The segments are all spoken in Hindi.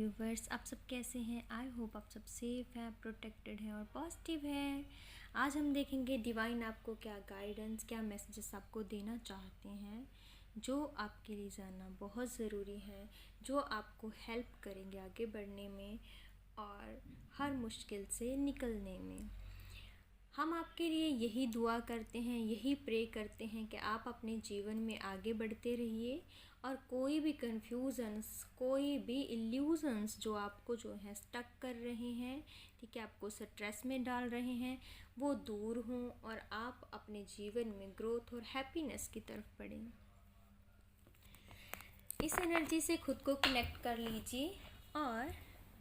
व्यूवर्स, आप सब कैसे हैं। आई होप आप सब सेफ़ हैं, प्रोटेक्टेड हैं और पॉजिटिव हैं। आज हम देखेंगे डिवाइन आपको क्या गाइडेंस, क्या मैसेजेस आपको देना चाहते हैं, जो आपके लिए जानना बहुत ज़रूरी है, जो आपको हेल्प करेंगे आगे बढ़ने में और हर मुश्किल से निकलने में। हम आपके लिए यही दुआ करते हैं, यही प्रे करते हैं कि आप अपने जीवन में आगे बढ़ते रहिए और कोई भी कन्फ्यूज़न्स, कोई भी इल्यूज़न्स जो आपको जो है स्टक कर रहे हैं, ठीक है, आपको स्ट्रेस में डाल रहे हैं, वो दूर हों और आप अपने जीवन में ग्रोथ और हैप्पीनेस की तरफ बढ़ें। इस एनर्जी से खुद को कनेक्ट कर लीजिए और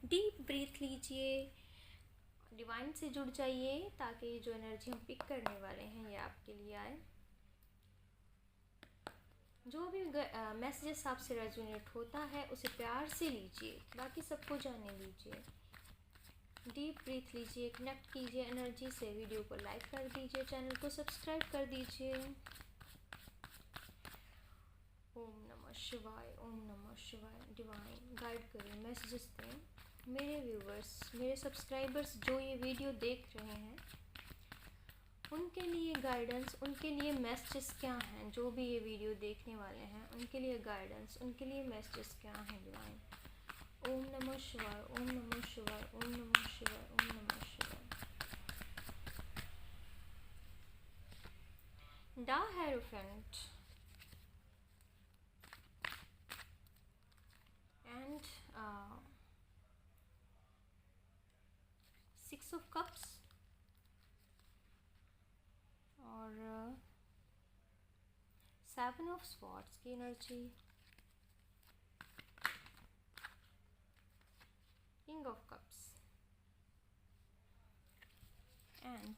डीप ब्रीथ लीजिए, डिवाइन से जुड़ जाइए ताकि जो एनर्जी हम पिक करने वाले हैं ये आपके लिए आए। जो भी मैसेजेस आपसे रेजोनेट होता है उसे प्यार से लीजिए, बाकी सबको जाने दीजिए। डीप ब्रीथ लीजिए, कनेक्ट कीजिए एनर्जी से, वीडियो को लाइक कर दीजिए, चैनल को सब्सक्राइब कर दीजिए। ओम नमः शिवाय, ओम नमः शिवाय। डिवाइन गाइड करें, मैसेजेस दें मेरे व्यूवर्स, मेरे सब्सक्राइबर्स जो ये वीडियो देख रहे हैं उनके लिए गाइडेंस, उनके लिए मैसेजेस क्या हैं। जो भी ये वीडियो देखने वाले हैं उनके लिए गाइडेंस, उनके लिए मैसेजेस क्या हैं डिवाइन। ओम नमः शिवाय, ओम नमः शिवाय, ओम नमः शिवाय, ओम नमः शिवाय। The hierophant and 6 of cups और 7 ऑफ स्वॉर्ड्स की energy, king of cups and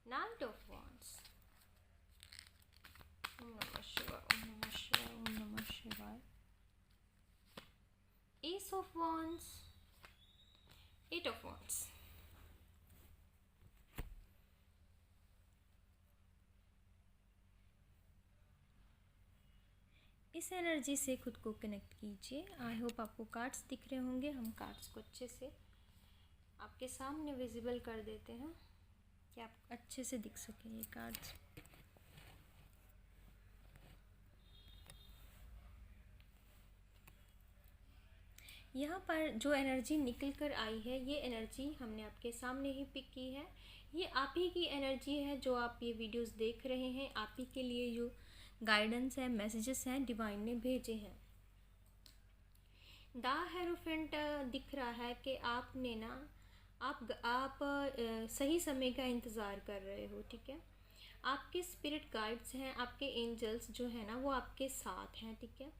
knight of wands. ओम नमः शिवाय, ओम नमः शिवाय, ओम नमः शिवाय। Ace of wands, 8 of wands. इस एनर्जी से खुद को कनेक्ट कीजिए। आई होप आपको कार्ड्स दिख रहे होंगे। हम कार्ड्स को अच्छे से आपके सामने विजिबल कर देते हैं कि आप अच्छे से दिख सकें ये कार्ड्स। यहाँ पर जो एनर्जी निकल कर आई है ये एनर्जी हमने आपके सामने ही पिक की है। ये आप ही की एनर्जी है जो आप ये वीडियोस देख रहे हैं। आप ही के लिए जो गाइडेंस है, मैसेजेस हैं, डिवाइन ने भेजे हैं। द हेरोफेंट दिख रहा है कि आपने ना आप सही समय का इंतज़ार कर रहे हो, ठीक है। आपके स्पिरिट गाइड्स हैं, आपके एंजल्स जो है ना वो आपके साथ हैं, ठीक है।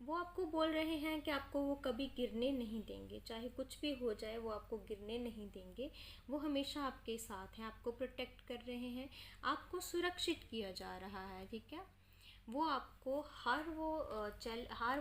वो आपको बोल रहे हैं कि आपको वो कभी गिरने नहीं देंगे, चाहे कुछ भी हो जाए वो आपको गिरने नहीं देंगे। वो हमेशा आपके साथ हैं, आपको प्रोटेक्ट कर रहे हैं, आपको सुरक्षित किया जा रहा है, ठीक है। वो आपको हर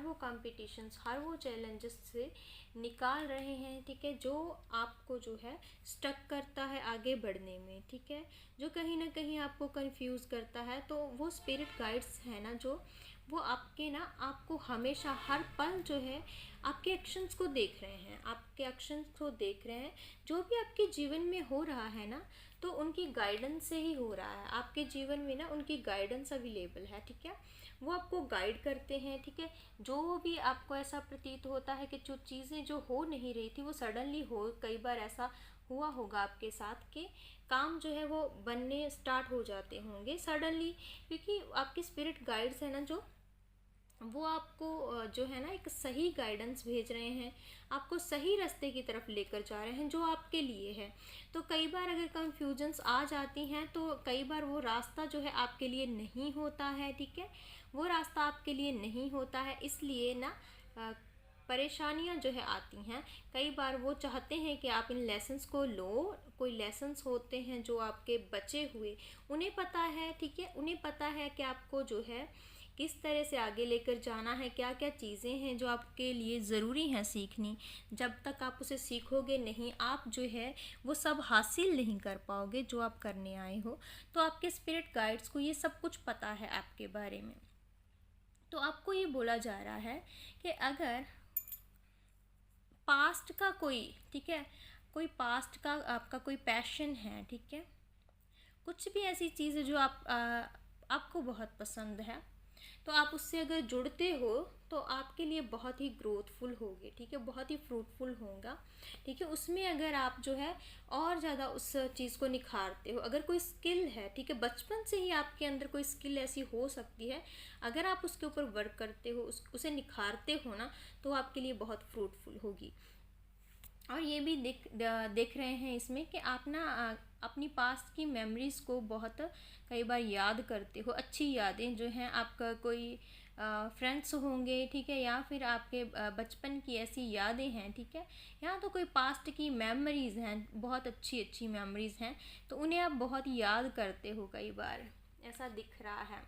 वो कॉम्पिटिशन्स, हर वो चैलेंजेस से निकाल रहे हैं, ठीक है, जो आपको जो है स्टक करता है आगे बढ़ने में, ठीक है, जो कहीं ना कहीं आपको कंफ्यूज करता है। तो वो स्पिरिट गाइड्स है ना जो वो आपको हमेशा हर पल जो है आपके एक्शंस को देख रहे हैं, आपके एक्शंस को देख रहे हैं। जो भी आपके जीवन में हो रहा है ना तो उनकी गाइडेंस से ही हो रहा है। आपके जीवन में ना उनकी गाइडेंस अवेलेबल है, ठीक है। वो आपको गाइड करते हैं, ठीक है। जो भी आपको ऐसा प्रतीत होता है कि जो चीज़ें जो हो नहीं रही थी वो सडनली हो, कई बार ऐसा हुआ होगा आपके साथ कि काम जो है वो बनने स्टार्ट हो जाते होंगे सडनली, क्योंकि आपके स्पिरिट गाइड्स है ना जो वो आपको जो है ना एक सही गाइडेंस भेज रहे हैं, आपको सही रास्ते की तरफ लेकर जा रहे हैं जो आपके लिए है। तो कई बार अगर कंफ्यूजन्स आ जाती हैं तो कई बार वो रास्ता जो है आपके लिए नहीं होता है, ठीक है। वो रास्ता आपके लिए नहीं होता है, इसलिए ना परेशानियां जो है आती हैं। कई बार वो चाहते हैं कि आप इन लेसन्स को लो। कोई लेसन्स होते हैं जो आपके बचे हुए, उन्हें पता है, ठीक है, उन्हें पता है कि आपको जो है किस तरह से आगे लेकर जाना है, क्या क्या चीज़ें हैं जो आपके लिए ज़रूरी हैं सीखनी। जब तक आप उसे सीखोगे नहीं, आप जो है वो सब हासिल नहीं कर पाओगे जो आप करने आए हो। तो आपके स्पिरिट गाइड्स को ये सब कुछ पता है आपके बारे में। तो आपको ये बोला जा रहा है कि अगर पास्ट का कोई, ठीक है, कोई पास्ट का आपका कोई पैशन है, ठीक है, कुछ भी ऐसी चीज़ है जो आपको बहुत पसंद है, तो आप उससे अगर जुड़ते हो तो आपके लिए बहुत ही ग्रोथफुल होगी, ठीक है, बहुत ही फ्रूटफुल होगा, ठीक है। उसमें अगर आप जो है और ज़्यादा उस चीज़ को निखारते हो, अगर कोई स्किल है, ठीक है, बचपन से ही आपके अंदर कोई स्किल ऐसी हो सकती है, अगर आप उसके ऊपर वर्क करते हो, उसे निखारते हो ना, तो आपके लिए बहुत फ्रूटफुल होगी। और ये भी देख रहे हैं इसमें कि आप ना अपनी पास्ट की मेमोरीज़ को बहुत कई बार याद करते हो, अच्छी यादें जो हैं, आपका कोई फ्रेंड्स होंगे, ठीक है, या फिर आपके बचपन की ऐसी यादें हैं, ठीक है, या तो कोई पास्ट की मेमोरीज़ हैं, बहुत अच्छी अच्छी मेमोरीज़ हैं, तो उन्हें आप बहुत याद करते हो कई बार, ऐसा दिख रहा है।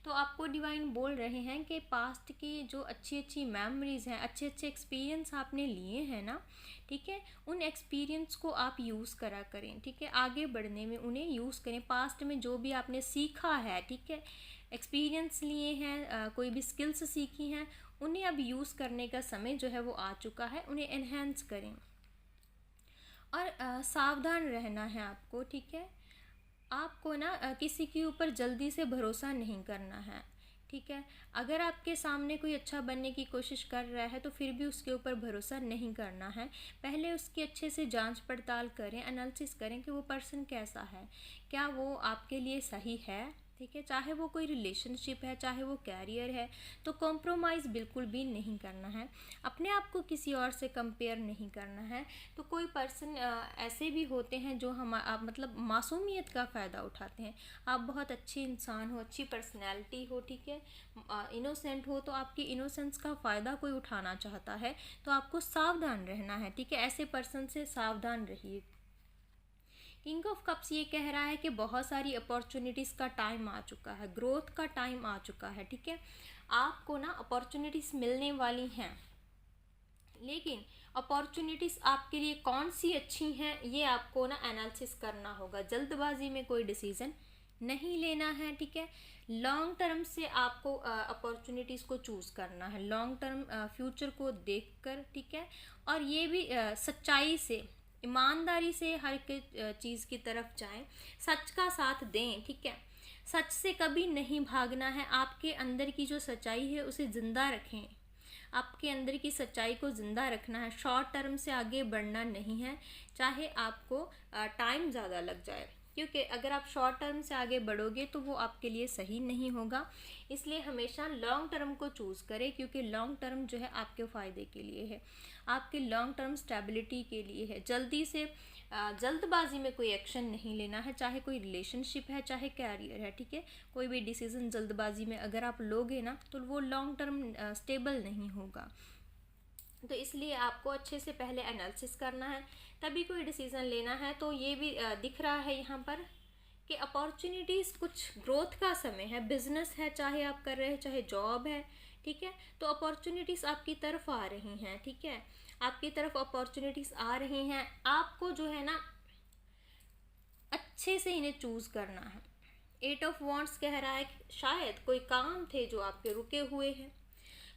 तो आपको डिवाइन बोल रहे हैं कि पास्ट की जो अच्छी अच्छी मेमोरीज़ हैं, अच्छे अच्छे एक्सपीरियंस आपने लिए हैं ना, ठीक है, उन एक्सपीरियंस को आप यूज़ करा करें, ठीक है, आगे बढ़ने में उन्हें यूज़ करें। पास्ट में जो भी आपने सीखा है, ठीक है, एक्सपीरियंस लिए हैं, कोई भी स्किल्स सीखी हैं, उन्हें अब यूज़ करने का समय जो है वो आ चुका है, उन्हें एनहेंस करें। और सावधान रहना है आपको, ठीक है, आपको ना किसी के ऊपर जल्दी से भरोसा नहीं करना है, ठीक है। अगर आपके सामने कोई अच्छा बनने की कोशिश कर रहा है तो फिर भी उसके ऊपर भरोसा नहीं करना है। पहले उसकी अच्छे से जांच पड़ताल करें, एनालिसिस करें कि वो पर्सन कैसा है, क्या वो आपके लिए सही है, ठीक है, चाहे वो कोई रिलेशनशिप है, चाहे वो कैरियर है, तो कॉम्प्रोमाइज़ बिल्कुल भी नहीं करना है, अपने आप को किसी और से कंपेयर नहीं करना है। तो कोई पर्सन ऐसे भी होते हैं जो आप मतलब मासूमियत का फ़ायदा उठाते हैं। आप बहुत अच्छे इंसान हो, अच्छी पर्सनैलिटी हो, ठीक है, इनोसेंट हो, तो आपकी इनोसेंस का फ़ायदा कोई उठाना चाहता है, तो आपको सावधान रहना है, ठीक है, ऐसे पर्सन से सावधान रहिए। किंग ऑफ कप्स ये कह रहा है कि बहुत सारी अपॉर्चुनिटीज़ का टाइम आ चुका है, ग्रोथ का टाइम आ चुका है, ठीक है, आपको ना अपॉर्चुनिटीज़ मिलने वाली हैं, लेकिन अपॉर्चुनिटीज़ आपके लिए कौन सी अच्छी हैं ये आपको ना एनालिसिस करना होगा। जल्दबाजी में कोई डिसीज़न नहीं लेना है, ठीक है, लॉन्ग टर्म से आपको अपॉर्चुनिटीज़ को चूज़ करना है, लॉन्ग टर्म फ्यूचर को देखकर, ठीक है, और ये भी सच्चाई से, ईमानदारी से हर एक चीज़ की तरफ जाएं, सच का साथ दें, ठीक है, सच से कभी नहीं भागना है, आपके अंदर की जो सच्चाई है उसे ज़िंदा रखें, आपके अंदर की सच्चाई को ज़िंदा रखना है, शॉर्ट टर्म से आगे बढ़ना नहीं है, चाहे आपको टाइम ज़्यादा लग जाए, क्योंकि अगर आप शॉर्ट टर्म से आगे बढ़ोगे तो वो आपके लिए सही नहीं होगा। इसलिए हमेशा लॉन्ग टर्म को चूज़ करें, क्योंकि लॉन्ग टर्म जो है आपके फ़ायदे के लिए है, आपके लॉन्ग टर्म स्टेबिलिटी के लिए है। जल्दबाजी में कोई एक्शन नहीं लेना है, चाहे कोई रिलेशनशिप है, चाहे कैरियर है, ठीक है, कोई भी डिसीज़न जल्दबाजी में अगर आप लोगे ना तो वो लॉन्ग टर्म स्टेबल नहीं होगा। तो इसलिए आपको अच्छे से पहले एनालिसिस करना है, तभी कोई डिसीज़न लेना है। तो ये भी दिख रहा है यहाँ पर कि अपॉर्चुनिटीज़, कुछ ग्रोथ का समय है, बिजनेस है चाहे आप कर रहे हैं, चाहे जॉब है, ठीक है, तो अपॉर्चुनिटीज़ आपकी तरफ आ रही हैं, ठीक है, आपकी तरफ अपॉर्चुनिटीज़ आ रही हैं, आपको जो है ना अच्छे से इन्हें चूज़ करना है। 8 ऑफ वॉन्ड्स कह रहा है कि शायद कोई काम थे जो आपके रुके हुए हैं,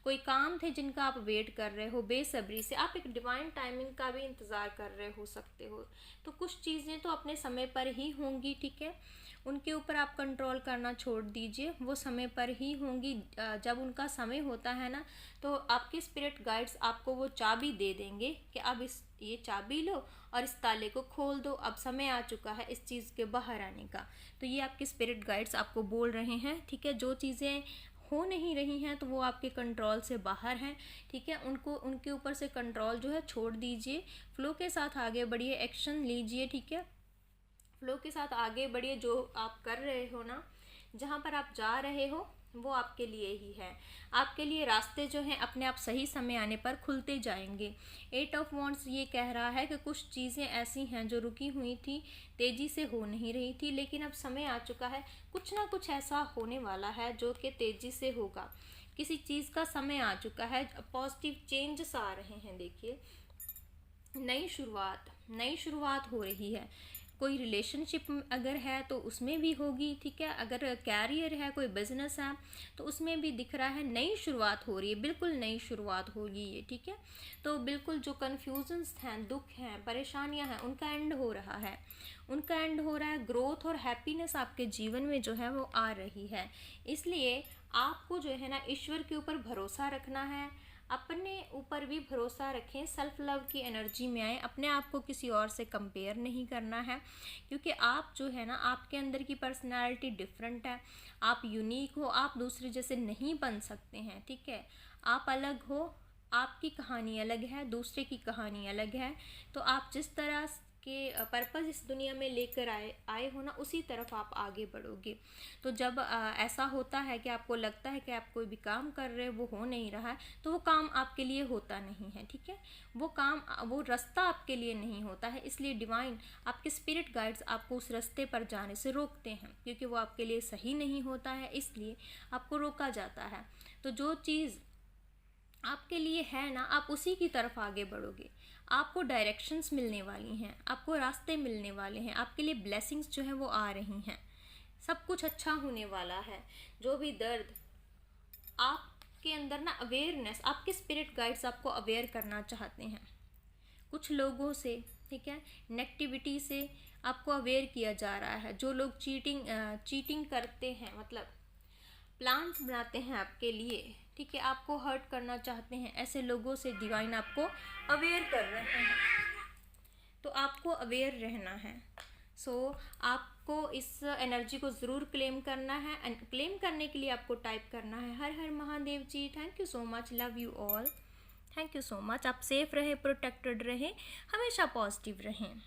कोई काम थे जिनका आप वेट कर रहे हो बेसब्री से, आप एक डिवाइन टाइमिंग का भी इंतज़ार कर रहे हो सकते हो। तो कुछ चीज़ें तो अपने समय पर ही होंगी, ठीक है, उनके ऊपर आप कंट्रोल करना छोड़ दीजिए, वो समय पर ही होंगी। जब उनका समय होता है ना, तो आपके स्पिरिट गाइड्स आपको वो चाबी दे देंगे कि अब ये चाबी लो और इस ताले को खोल दो, अब समय आ चुका है इस चीज़ के बाहर आने का। तो ये आपके स्पिरिट गाइड्स आपको बोल रहे हैं, ठीक है, जो चीज़ें हो नहीं रही हैं तो वो आपके कंट्रोल से बाहर हैं, ठीक है, उनके ऊपर से कंट्रोल जो है छोड़ दीजिए, फ्लो के साथ आगे बढ़िए, एक्शन लीजिए, ठीक है, फ्लो के साथ आगे बढ़िए। जो आप कर रहे हो ना, जहाँ पर आप जा रहे हो वो आपके लिए ही है, आपके लिए रास्ते जो हैं अपने आप सही समय आने पर खुलते जाएंगे। 8 ऑफ वॉन्ड्स ये कह रहा है कि कुछ चीज़ें ऐसी हैं जो रुकी हुई थी, तेज़ी से हो नहीं रही थी, लेकिन अब समय आ चुका है, कुछ ना कुछ ऐसा होने वाला है जो कि तेज़ी से होगा, किसी चीज़ का समय आ चुका है, पॉजिटिव चेंजेस आ रहे हैं। देखिए, नई शुरुआत हो रही है, कोई रिलेशनशिप अगर है तो उसमें भी होगी, ठीक है। अगर कैरियर है, कोई बिजनेस है तो उसमें भी दिख रहा है नई शुरुआत हो रही है, बिल्कुल नई शुरुआत होगी ये, ठीक है। तो बिल्कुल जो कन्फ्यूजन्स हैं, दुख हैं, परेशानियां हैं, उनका एंड हो रहा है, उनका एंड हो रहा है। ग्रोथ और हैप्पीनेस आपके जीवन में जो है वो आ रही है। इसलिए आपको जो है ना ईश्वर के ऊपर भरोसा रखना है, अपने ऊपर भी भरोसा रखें, सेल्फ लव की एनर्जी में आए, अपने आप को किसी और से कंपेयर नहीं करना है, क्योंकि आप जो है ना, आपके अंदर की पर्सनालिटी डिफरेंट है, आप यूनिक हो, आप दूसरे जैसे नहीं बन सकते हैं, ठीक है। आप अलग हो, आपकी कहानी अलग है, दूसरे की कहानी अलग है। तो आप जिस तरह के पर्पस इस दुनिया में लेकर आए हो ना, उसी तरफ आप आगे बढ़ोगे। तो जब ऐसा होता है कि आपको लगता है कि आप कोई भी काम कर रहे हो, वो हो नहीं रहा है, तो वो काम आपके लिए होता नहीं है, ठीक है। वो काम, वो रास्ता आपके लिए नहीं होता है। इसलिए डिवाइन, आपके स्पिरिट गाइड्स आपको उस रास्ते पर जाने से रोकते हैं, क्योंकि वो आपके लिए सही नहीं होता है, इसलिए आपको रोका जाता है। तो जो चीज़ आपके लिए है ना, आप उसी की तरफ आगे बढ़ोगे। आपको डायरेक्शंस मिलने वाली हैं, आपको रास्ते मिलने वाले हैं, आपके लिए ब्लेसिंग्स जो हैं वो आ रही हैं, सब कुछ अच्छा होने वाला है। जो भी दर्द आपके अंदर ना, अवेयरनेस, आपके स्पिरिट गाइड्स आपको अवेयर करना चाहते हैं कुछ लोगों से, ठीक है। नेगेटिविटी से आपको अवेयर किया जा रहा है। जो लोग चीटिंग करते हैं, मतलब प्लान्स बनाते हैं आपके लिए, ठीक है, आपको हर्ट करना चाहते हैं, ऐसे लोगों से डिवाइन आपको अवेयर कर रहे हैं। तो आपको अवेयर रहना है। आपको इस एनर्जी को ज़रूर क्लेम करना है। क्लेम करने के लिए आपको टाइप करना है हर हर Mahadev ji. Thank you so much, love you all, thank you so much. आप सेफ रहें, प्रोटेक्टेड रहें, हमेशा पॉजिटिव रहें।